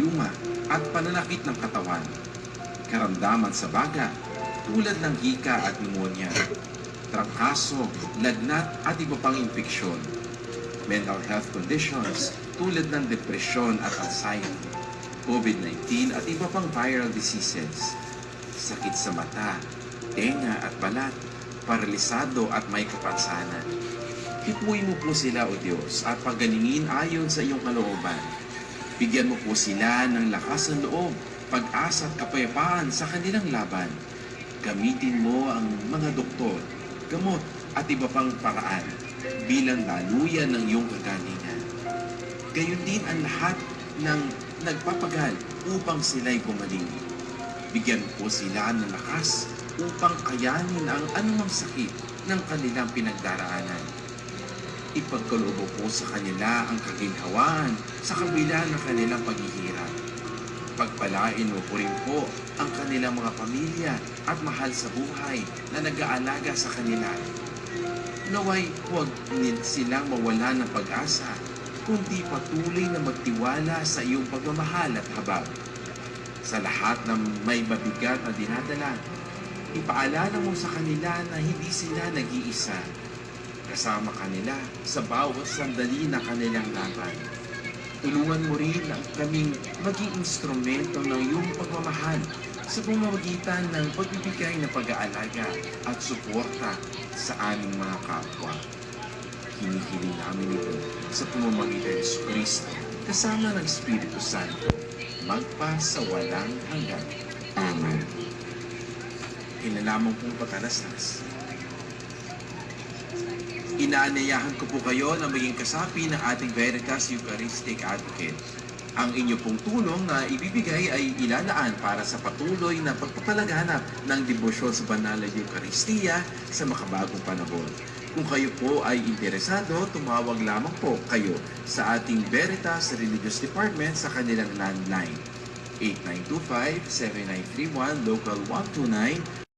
rayuma at pananakit ng katawan, karamdaman sa baga tulad ng hika at pneumonia, trangkaso, lagnat at iba pang infeksyon, mental health conditions tulad ng depresyon at anxiety, COVID-19 at iba pang viral diseases, sakit sa mata, tenga at balat, paralisado at may kapansanan. Hipuin mo po sila, O Diyos, at pagalingin ayon sa iyong kalooban. Bigyan mo po sila ng lakas ng loob, pag-asa at kapayapaan sa kanilang laban. Gamitin mo ang mga doktor, gamot at iba pang paraan bilang daluyan ng iyong kagalingan. Gayon din ang lahat ng nagpapagal upang sila'y gumaling. Bigyan po sila ng lakas upang kayanin ang anumang sakit ng kanilang pinagdaraanan. Ipagkaloob po sa kanila ang kaginhawaan sa kabila ng kanilang paghihirap. Pagpalain mo po rin po ang kanilang mga pamilya at mahal sa buhay na nag-aalaga sa kanila. Naway huwag silang mawala ng pag-asa, kundi patuloy na magtiwala sa iyong pagmamahal at habag. Sa lahat ng may mabigat na dinadala, ipaalala mo sa kanila na hindi sila nag-iisa. Kasama kanila sa bawat sandali na kanilang laban. Tulungan mo rin ang kaming maging instrumento ng iyong pagmamahal sa pamamagitan ng pagbibigay ng pag-aalaga at suporta sa aming mga kapwa. Hinihiling namin ito sa pamamagitan ng Jesucristo kasama ng Espiritu Santo, magpa sa walang hanggan. Amen. Inalamang pong pagkalaslas. Inaanyayahan ko po kayo na maging kasapi ng ating Veritas Eucharistic Advocate. Ang inyo pong tulong na ibibigay ay ilalaan para sa patuloy na pagpapalaganap ng debosyon sa banal na Eucharistia sa makabagong panahon. Kung kayo po ay interesado, tumawag lamang po kayo sa ating Veritas Religious Department sa kanilang landline 8925-7931, local 129,